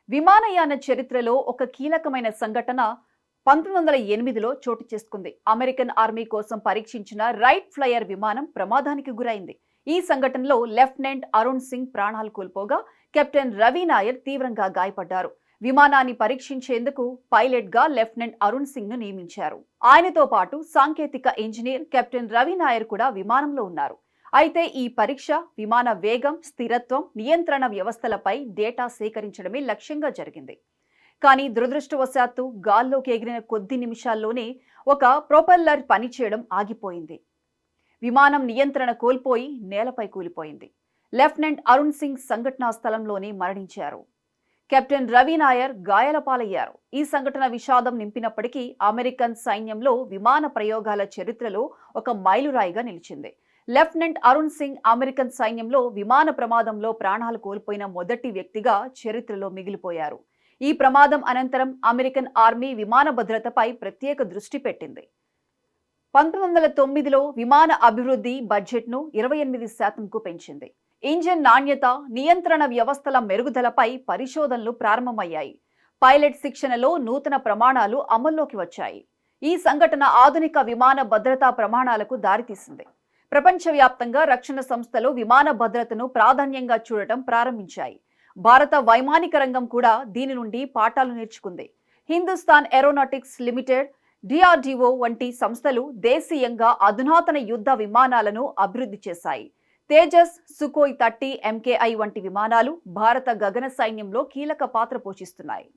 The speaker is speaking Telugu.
విమానయాన చరిత్రలో ఒక కీలకమైన సంఘటన 1908లో చోటు చేసుకుంది. అమెరికన్ ఆర్మీ కోసం పరీక్షించిన రైట్ ఫ్లయర్ విమానం ప్రమాదానికి గురైంది. ఈ సంఘటనలో లెఫ్టినెంట్ అరుణ్ సింగ్ ప్రాణాలు కోల్పోగా కెప్టెన్ రవి నాయర్ తీవ్రంగా గాయపడ్డారు. విమానాన్ని పరీక్షించేందుకు పైలట్ గా లెఫ్టినెంట్ అరుణ్ సింగ్ ను నియమించారు. ఆయనతో పాటు సాంకేతిక ఇంజనీర్ కెప్టెన్ రవి నాయర్ కూడా విమానంలో ఉన్నారు. అయితే ఈ పరీక్ష విమాన వేగం, స్థిరత్వం, నియంత్రణ వ్యవస్థలపై డేటా సేకరించడమే లక్ష్యంగా జరిగింది. కానీ దురదృష్టవశాత్తు గాల్లోకి ఎగిరిన కొద్ది నిమిషాల్లోనే ఒక ప్రొపెల్లర్ పనిచేయడం ఆగిపోయింది. విమానం నియంత్రణ కోల్పోయి నేలపై కూలిపోయింది. లెఫ్టినెంట్ అరుణ్ సింగ్ సంఘటనా స్థలంలోనే మరణించారు. కెప్టెన్ రవి నాయర్ గాయాల పాలయ్యారు. ఈ సంఘటన విషాదం నింపినప్పటికీ అమెరికన్ సైన్యంలో విమాన ప్రయోగాల చరిత్రలో ఒక మైలురాయిగా నిలిచింది. లెఫ్టినెంట్ అరుణ్ సింగ్ అమెరికన్ సైన్యంలో విమాన ప్రమాదంలో ప్రాణాలు కోల్పోయిన మొదటి వ్యక్తిగా చరిత్రలో మిగిలిపోయారు. ఈ ప్రమాదం అనంతరం అమెరికన్ ఆర్మీ విమాన భద్రతపై ప్రత్యేక దృష్టి పెట్టింది. 1909లో విమాన అభివృద్ధి బడ్జెట్ను 28%కు పెంచింది. ఇంజిన్ నాణ్యత, నియంత్రణ వ్యవస్థల మెరుగుదలపై పరిశోధనలు ప్రారంభమయ్యాయి. పైలట్ శిక్షణలో నూతన ప్రమాణాలు అమల్లోకి వచ్చాయి. ఈ సంఘటన ఆధునిక విమాన భద్రతా ప్రమాణాలకు దారితీసింది. ప్రపంచవ్యాప్తంగా రక్షణ సంస్థలు విమాన భద్రతను ప్రాధాన్యంగా చూడటం ప్రారంభించాయి. భారత వైమానిక రంగం కూడా దీని నుండి పాఠాలు నేర్చుకుంది. హిందుస్థాన్ ఏరోనాటిక్స్ లిమిటెడ్, డిఆర్డిఓ వంటి సంస్థలు దేశీయంగా అధునాతన యుద్ధ విమానాలను అభివృద్ధి చేశాయి. తేజస్, సుఖోయ్ 30 MKI వంటి విమానాలు భారత గగన సైన్యంలో కీలక పాత్ర పోషిస్తున్నాయి.